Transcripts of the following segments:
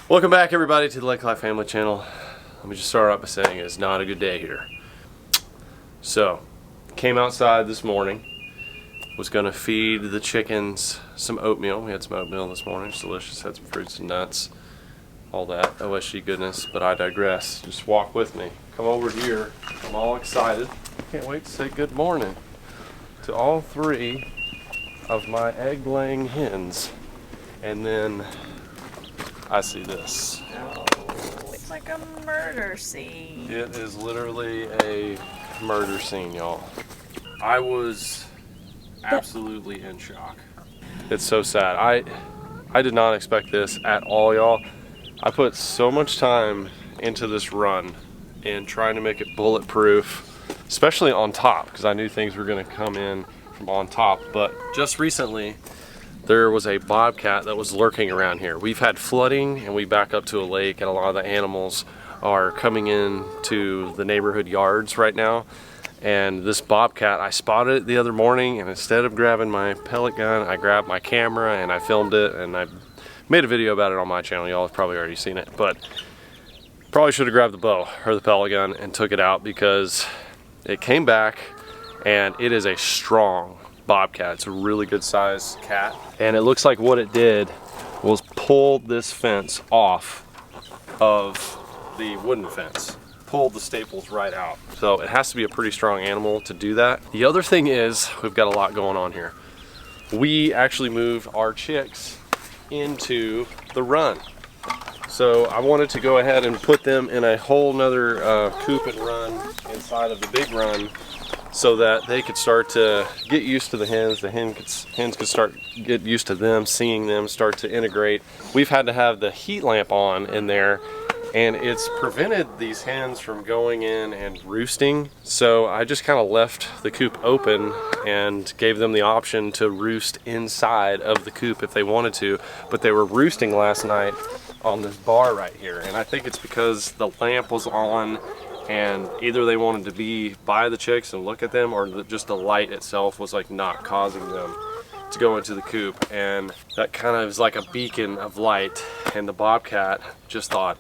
Welcome back, everybody, to the Rackley Family Channel. Let me just start out by saying it's not a good day here. So, came outside this morning, was going to feed the chickens some oatmeal. We had some oatmeal this morning, it's delicious, had some fruits and nuts, all that OSG goodness, but I digress. Just walk with me. Come over here, I'm all excited. Can't wait to say good morning to all three of my egg-laying hens. And then I see this. Oh, it's like a murder scene. It is literally a murder scene, y'all. I was absolutely in shock. It's so sad. I did not expect this at all, y'all. I put so much time into this run and trying to make it bulletproof, especially on top, because I knew things were going to come in from on top. But just recently, there was a bobcat that was lurking around here. We've had flooding and we back up to a lake, and a lot of the animals are coming in to the neighborhood yards right now. And this bobcat, I spotted it the other morning, and instead of grabbing my pellet gun, I grabbed my camera and I filmed it, and I made a video about it on my channel. Y'all have probably already seen it, but probably should have grabbed the bow or the pellet gun and took it out, because it came back and it is a strong bobcat. It's a really good sized cat, and it looks like what it did was pull this fence off of the wooden fence, pulled the staples right out. So it has to be a pretty strong animal to do that. The other thing is, we've got a lot going on here. We actually moved our chicks into the run, so I wanted to go ahead and put them in a whole nother coop and run inside of the big run, so that they could start to get used to the hens. The hens could start get used to them, seeing them start to integrate. We've had to have the heat lamp on in there, and it's prevented these hens from going in and roosting. So I just kind of left the coop open and gave them the option to roost inside of the coop if they wanted to. But they were roosting last night on this bar right here, and I think it's because the lamp was on, and either they wanted to be by the chicks and look at them, or just the light itself was like not causing them to go into the coop. And that kind of is like a beacon of light, and the bobcat just thought,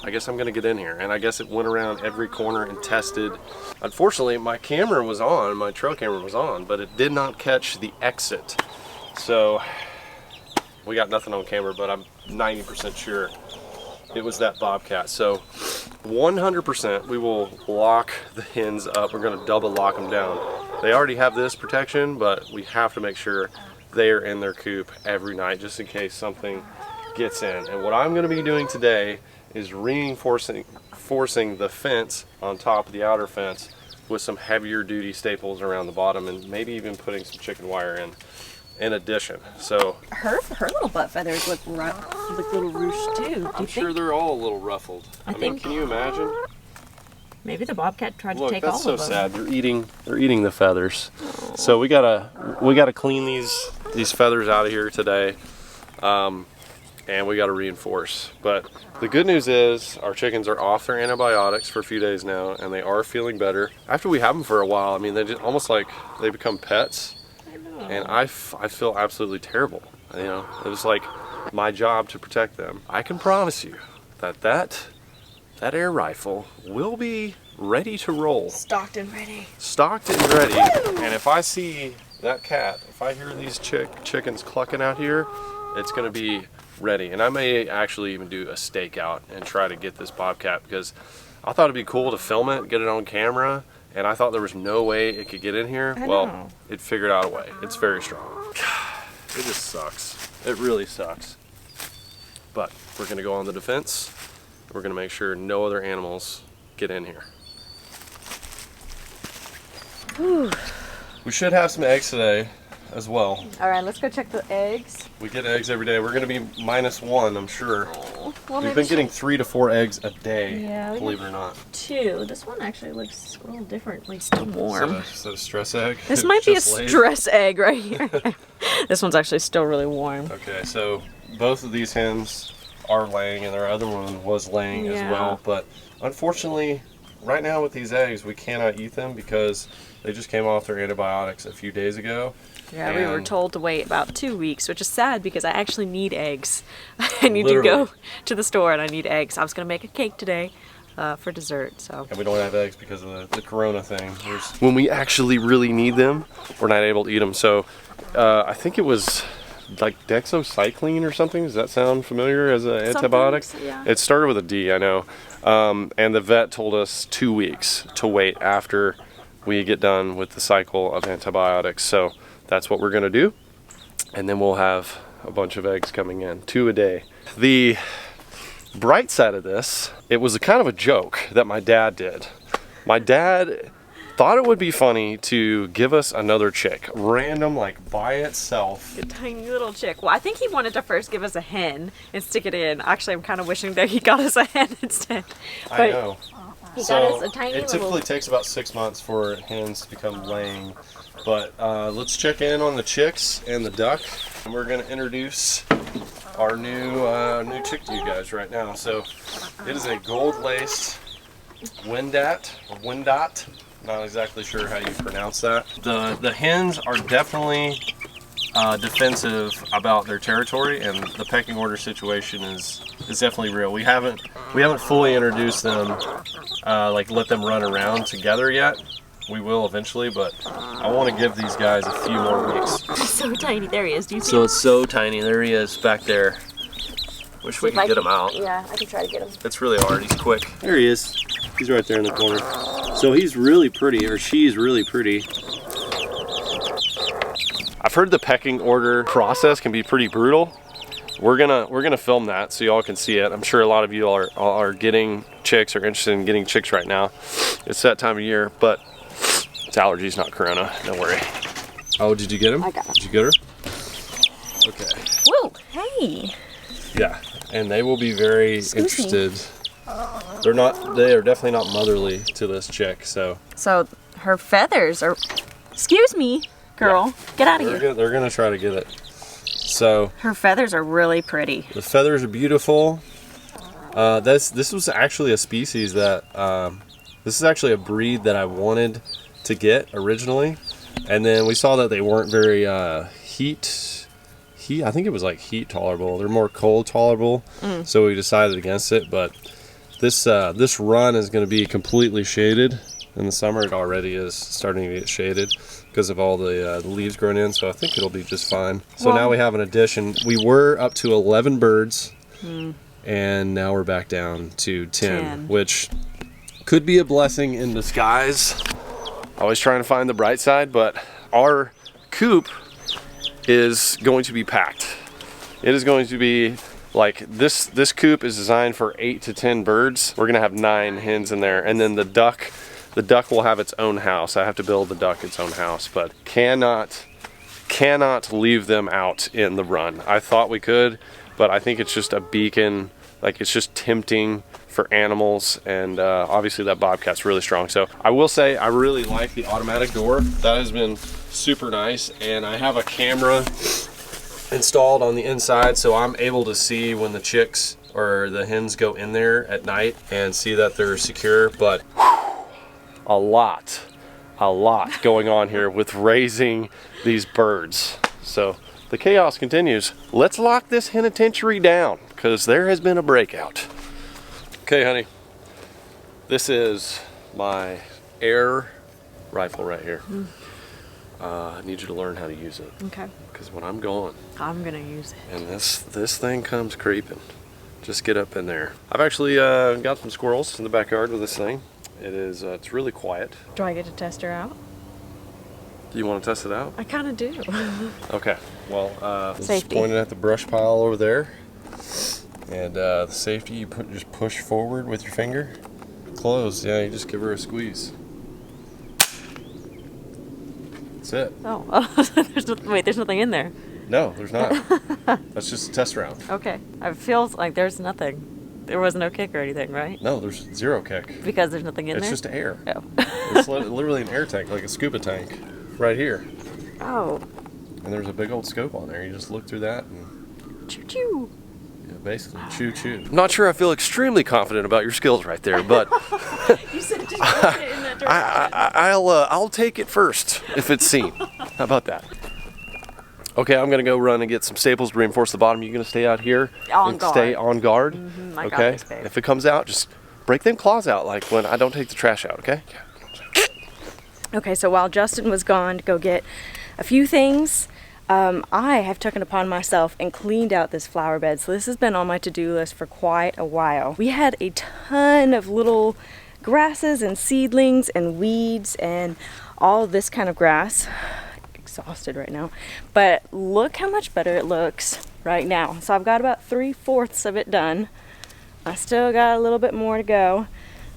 I guess I'm gonna get in here. And I guess it went around every corner and tested. Unfortunately, my camera was on, my trail camera was on, but it did not catch the exit. So we got nothing on camera, but I'm 90% sure it was that bobcat. So 100% we will lock the hens up. We're going to double lock them down. They already have this protection, but we have to make sure they are in their coop every night, just in case something gets in. And what I'm going to be doing today is reinforcing the fence on top of the outer fence with some heavier duty staples around the bottom, and maybe even putting some chicken wire in addition. So her little butt feathers look little ruched too. I'm sure they're all a little ruffled. I mean, can you imagine? Maybe the bobcat tried to take all of them. That's so sad. They're eating the feathers. Aww. So we gotta clean these feathers out of here today, and we gotta reinforce. But the good news is our chickens are off their antibiotics for a few days now, and they are feeling better. After we have them for a while, I mean, they just almost like they become pets. And I feel absolutely terrible. You know, it was like my job to protect them. I can promise you that air rifle will be ready to roll. Stocked and ready. Stocked and ready. Woo! And if I see that cat, if I hear these chickens clucking out here, it's going to be ready. And I may actually even do a stakeout and try to get this bobcat, because I thought it'd be cool to film it, get it on camera. And I thought there was no way it could get in here. Well, it figured out a way. It's very strong. It just sucks. It really sucks. But we're gonna go on the defense. We're gonna make sure no other animals get in here. Whew. We should have some eggs today as well. All right, let's go check the eggs. We get eggs every day. We're gonna be -1, I'm sure. Oh, well, we've been getting 3 to 4 eggs a day, yeah, believe it or not. 2. This one actually looks a little different, like still warm. Is that a stress egg? This might be a stress egg right here. This one's actually still really warm. Okay, so both of these hens are laying, and their other one was laying as well. But unfortunately, right now with these eggs, we cannot eat them because they just came off their antibiotics a few days ago. Yeah, we were And told to wait about 2 weeks, which is sad because I actually need eggs. I need to Literally. go to the store and I need eggs. I was going to make a cake today for dessert, so. And we don't have eggs because of the corona thing. When we actually really need them, we're not able to eat them. So I think it was like dexocycline or something. Does that sound familiar as an antibiotic? Yeah. It started with a D, I know. And the vet told us 2 weeks to wait after we get done with the cycle of antibiotics. So that's what we're gonna do. And then we'll have a bunch of eggs coming in, 2 a day. The bright side of this, it was a kind of a joke that my dad did. My dad thought it would be funny to give us another chick, random, like by itself. A tiny little chick. Well, I think he wanted to first give us a hen and stick it in. Actually, I'm kind of wishing that he got us a hen instead. I know. He So got us a tiny it typically takes about 6 months for hens to become laying. But let's check in on the chicks and the duck. And we're gonna introduce our new chick to you guys right now. So it is a gold-laced Windot. Not exactly sure how you pronounce that. The hens are definitely defensive about their territory, and the pecking order situation is definitely real. We haven't fully introduced them, like let them run around together yet. We will eventually, but I want to give these guys a few more weeks. He's so tiny. There he is. Do you see So him? it's so tiny. There he is back there. Wish we could get him out. Yeah, I can try to get him. It's really hard. He's quick. There he is. He's right there in the corner. So he's really pretty, or she's really pretty. I've heard the pecking order process can be pretty brutal. We're gonna film that so y'all can see it. I'm sure a lot of you are getting chicks or interested in getting chicks right now. It's that time of year, but it's allergies, not corona. Don't worry. Oh, did you get him? I got him. Did you get her? Okay. Whoa! Hey. Yeah, and they will be very Excuse me. interested. They are definitely not motherly to this chick, so So her feathers are. Excuse me, girl. Get out of here. they're gonna try to get it. So Her feathers are really pretty. the feathers are beautiful. This was actually a species that this is actually a breed that I wanted to get originally, and then we saw that they weren't very heat. I think it was like heat tolerable. They're more cold tolerable, so we decided against it. But this run is going to be completely shaded. In the summer, it already is starting to get shaded because of all the leaves growing in. So I think it'll be just fine. So now we have an addition. We were up to 11 birds, and now we're back down to 10, which could be a blessing in disguise. Always trying to find the bright side, but our coop is going to be packed. It is going to be like this coop is designed for 8 to 10 birds. We're gonna have 9 hens in there, and then the duck will have its own house. I have to build the duck its own house, but cannot leave them out in the run. I thought we could, but I think it's just a beacon. Like, it's just tempting for animals, and obviously that Bobcat's really strong. So I will say I really like the automatic door. That has been super nice, and I have a camera installed on the inside, so I'm able to see when the chicks or the hens go in there at night and see that they're secure. But a lot going on here with raising these birds. So the chaos continues. Let's lock this Henitentiary down because there has been a breakout. Okay, honey, this is my air rifle right here. I need you to learn how to use it. Okay. Because when I'm gone, I'm gonna use it. and this thing comes creeping, just get up in there. I've actually got some squirrels in the backyard with this thing. It's really quiet. Do I get to test her out? Do you want to test it out? I kind of do. Okay. Well, just Safety. pointing at the brush pile over there, and the safety you just push forward with your finger. Close. Yeah, you just give her a squeeze. That's it. Oh, there's nothing in there. No, there's not. That's just a test round. Okay. It feels like there's nothing. There was no kick or anything, right? No, there's zero kick. Because there's nothing in It's there? just air. Oh. It's literally an air tank, like a scuba tank, right here. Oh. And there's a big old scope on there. You just look through that and Choo-choo. yeah, basically choo-choo. I'm not sure I feel extremely confident about your skills right there, but You said just put it in that direction. I'll take it first if it's seen. How about that? Okay, I'm gonna go run and get some staples to reinforce the bottom. You gonna stay out here On guard. stay on guard? I got Okay. this, babe. If it comes out, just break them claws out like when I don't take the trash out. Okay. Okay, so while Justin was gone to go get a few things, I have taken upon myself and cleaned out this flower bed. So this has been on my to-do list for quite a while. We had a ton of little grasses and seedlings and weeds and all this kind of grass. Exhausted right now, but look how much better it looks right now. So I've got about 3/4 of it done. I still got a little bit more to go.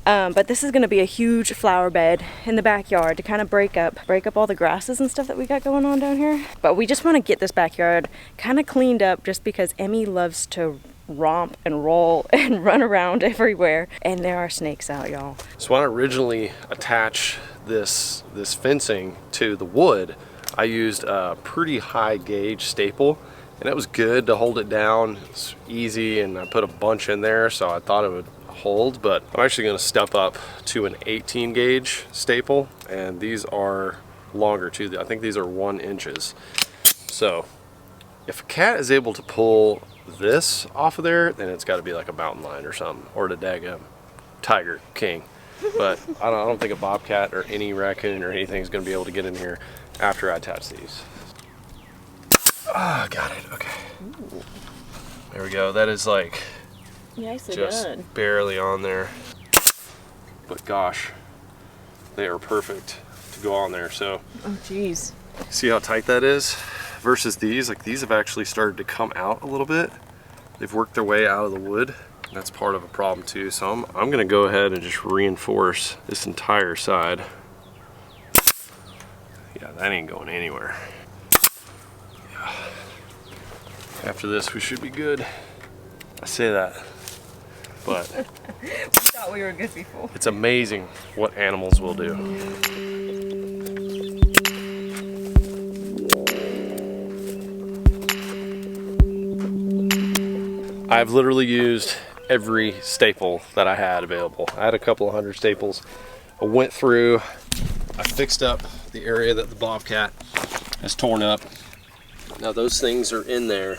But this is going to be a huge flower bed in the backyard to kind of break up all the grasses and stuff that we got going on down here. But we just want to get this backyard kind of cleaned up just because Emmy loves to romp and roll and run around everywhere. And there are snakes out, y'all. So when I originally attached this fencing to the wood, I used a pretty high gauge staple, and it was good to hold it down. It's easy, and I put a bunch in there, so I thought it would hold. But I'm actually going to step up to an 18 gauge staple, and these are longer too. I think these are 1 inches. So if a cat is able to pull this off of there, then it's got to be like a mountain lion or something, or the daggum tiger king. But I don't think a bobcat or any raccoon or anything is going to be able to get in here after I attach these. Ah, got it. Okay. Ooh. There we go. That is like Nicely just done. barely on there. But gosh, they are perfect to go on there. So Oh, geez. see how tight that is versus these. Like these have actually started to come out a little bit. They've worked their way out of the wood. That's part of a problem too. So I'm gonna go ahead and just reinforce this entire side. Yeah, that ain't going anywhere. Yeah. After this, we should be good. I say that, but We thought we were good before. it's amazing what animals will do. I've literally used every staple that I had available. I had a couple of 100 staples. I went through, I fixed up the area that the Bobcat has torn up. Now those things are in there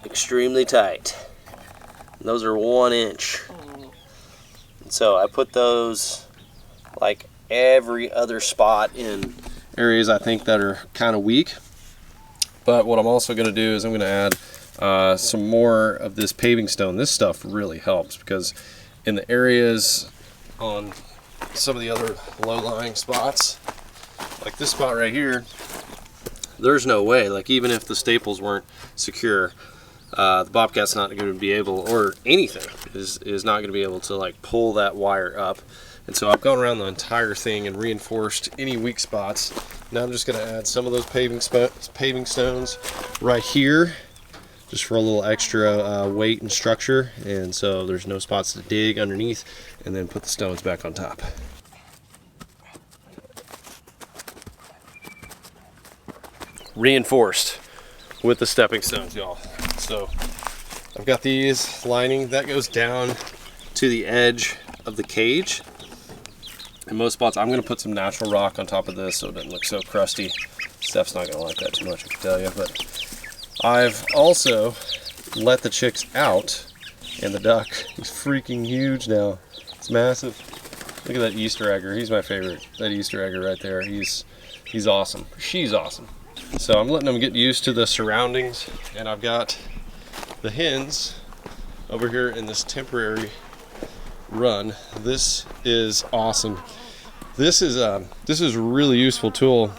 extremely tight. Those are 1 inch. And so I put those like every other spot in areas I think that are kind of weak. But what I'm also going to do is I'm going to add some more of this paving stone. This stuff really helps because in the areas on some of the other low-lying spots, like this spot right here, there's no way, like even if the staples weren't secure, the Bobcat's not going to be able, or anything is not going to be able to like pull that wire up. And so I've gone around the entire thing and reinforced any weak spots. Now I'm just going to add some of those paving stones right here, just for a little extra weight and structure, and so there's no spots to dig underneath, and then put the stones back on top. Reinforced with the stepping stones, y'all. So I've got these lining that goes down to the edge of the cage. In most spots, I'm going to put some natural rock on top of this so it doesn't look so crusty. Steph's not going to like that too much, I can tell you. But I've also let the chicks out, and the duck, he's freaking huge now. It's massive. Look at that Easter egger. He's my favorite. That Easter egger right there. He's awesome. She's awesome. So I'm letting them get used to the surroundings, and I've got the hens over here in this temporary run. This is awesome. This is a really useful tool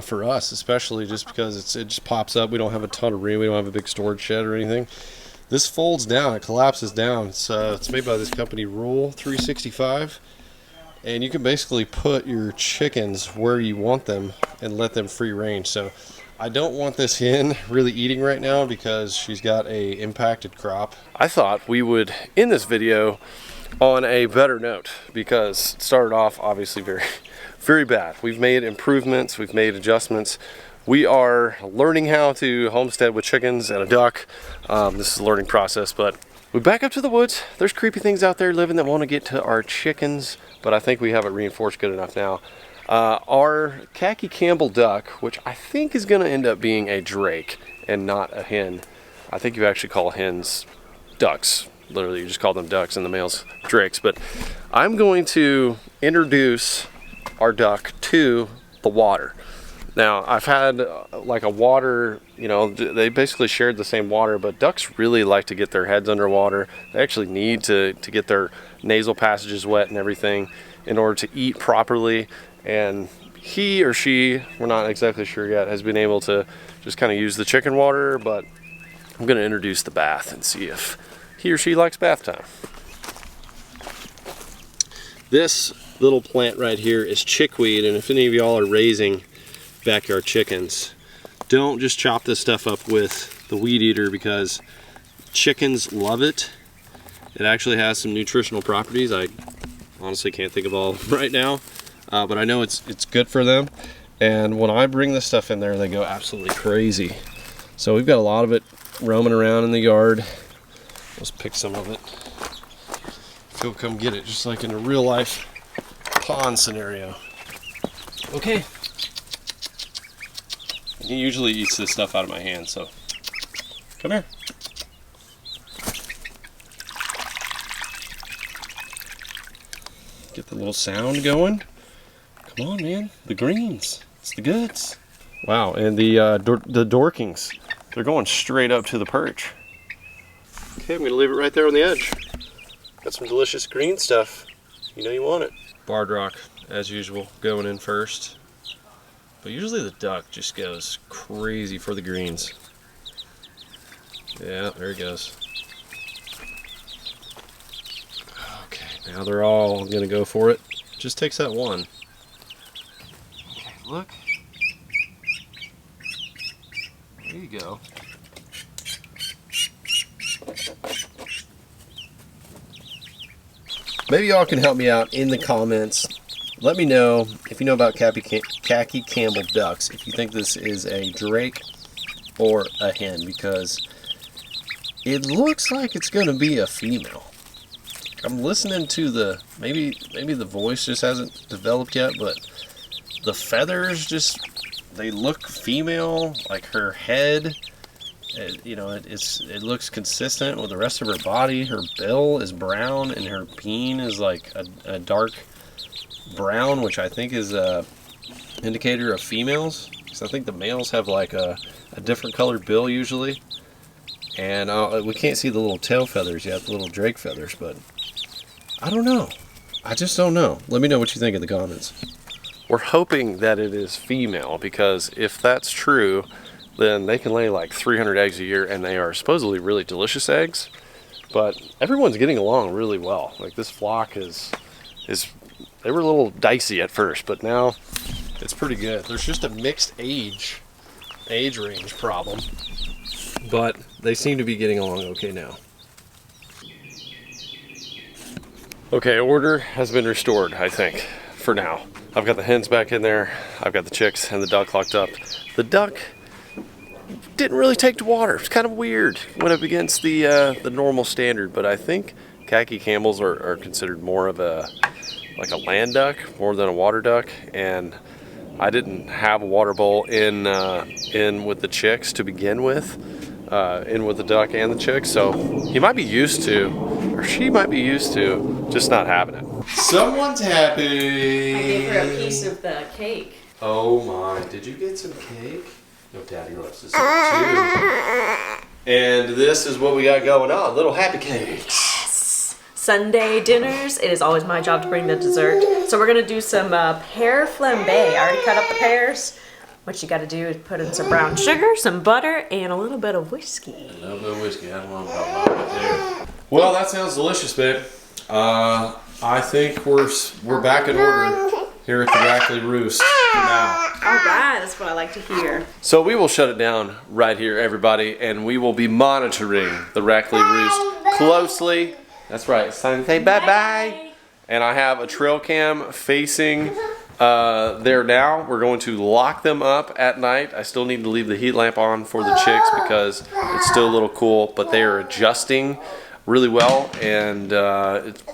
for us, especially just because it just pops up. We don't have a ton of room. We don't have a big storage shed or anything. This folds down. It collapses down. It's made by this company, Rule 365. And you can basically put your chickens where you want them and let them free range. So I don't want this hen really eating right now because she's got a impacted crop. I thought we would end this video on a better note because it started off obviously very bad. We've made improvements, we've made adjustments. We are learning how to homestead with chickens and a duck. This is a learning process, but we back up to the woods. There's creepy things out there living that want to get to our chickens, but I think we have it reinforced good enough now. Our khaki Campbell duck, which I think is going to end up being a drake and not a hen. I think you actually call hens ducks. Literally, you just call them ducks and the males drakes. But I'm going to introduce our duck to the water. Now, I've had like a water, you know, they basically shared the same water, but ducks really like to get their heads underwater. They actually need to get their nasal passages wet and everything in order to eat properly. And he or she, we're not exactly sure yet, has been able to just kind of use the chicken water, but I'm going to introduce the bath and see if he or she likes bath time. This little plant right here is chickweed, and if any of y'all are raising backyard chickens, don't just chop this stuff up with the weed eater, because chickens love it. It actually has some nutritional properties. I honestly can't think of all right now, but I know it's good for them. And when I bring this stuff in there, they go absolutely crazy. So we've got a lot of it roaming around in the yard. Let's pick some of it. Go come get it, just like in a real life pond scenario. Okay. He usually eats this stuff out of my hand, so come here. Get the little sound going. Come on, man. The greens. It's the goods. Wow, and the dorkings. They're going straight up to the perch. Okay, I'm going to leave it right there on the edge. Got some delicious green stuff. You know you want it. Barred rock, as usual, going in first. But usually the duck just goes crazy for the greens. Yeah, there he goes. Okay, now they're all gonna go for it. Just takes that one. Okay, look. There you go. Maybe y'all can help me out in the comments. Let me know if you know about khaki Campbell ducks, if you think this is a drake or a hen, because it looks like it's going to be a female. I'm listening to the, maybe the voice just hasn't developed yet, but the feathers just, they look female, like her head, you know, it looks consistent with the rest of her body. Her bill is brown and her peen is like a dark brown, which I think is a indicator of females, because I think the males have like a different colored bill usually. And we can't see the little tail feathers yet, the little drake feathers, but I don't know. I just don't know. Let me know what you think in the comments. We're hoping that it is female, because if that's true, then they can lay like 300 eggs a year, and they are supposedly really delicious eggs. But everyone's getting along really well. Like this flock is they were a little dicey at first, but now it's pretty good. There's just a mixed age range problem, but they seem to be getting along okay now. Okay, order has been restored, I think, for now. I've got the hens back in there, I've got the chicks and the duck locked up. The duck didn't really take to water. It's kind of weird. Went up against the normal standard, but I think khaki Campbells are considered more of a land duck more than a water duck, and I didn't have a water bowl in with the chicks to begin with, in with the duck and the chicks, so he might be used to, or she might be used to, just not having it. Someone's happy. I gave her a piece of the cake. Oh my, did you get some cake? No, Daddy loves this too. And this is what we got going on, little happy cakes. Sunday dinners, it is always my job to bring the dessert. So we're gonna do some pear flambe. I already cut up the pears. What you gotta do is put in some brown sugar, some butter, and a little bit of whiskey. A little bit of whiskey, I don't want to talk about it there. Well, that sounds delicious, babe. I think we're back in order here at the Rackley Roost now. All right, that's what I like to hear. So we will shut it down right here, everybody, and we will be monitoring the Rackley Roost closely. That's right, it's time to say bye-bye. And I have a trail cam facing there now. We're going to lock them up at night. I still need to leave the heat lamp on for the chicks because it's still a little cool, but they are adjusting really well, and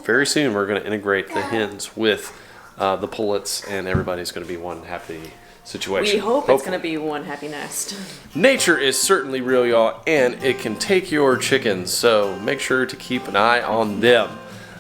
very soon we're going to integrate the hens with the pullets, and everybody's going to be one happy situation. We hope it's Hopefully. going to be one happy nest. Nature is certainly real, y'all, and it can take your chickens, so make sure to keep an eye on them.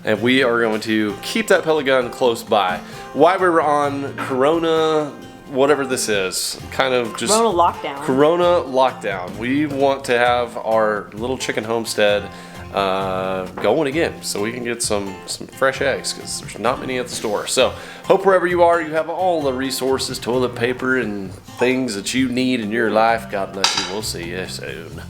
And we are going to keep that pellet gun close by. While we were on Corona, whatever this is, kind of just Corona lockdown. Corona lockdown. We want to have our little chicken homestead going again, so we can get some fresh eggs, because there's not many at the store. So hope wherever you are, you have all the resources, toilet paper, and things that you need in your life. God bless you. We'll see you soon.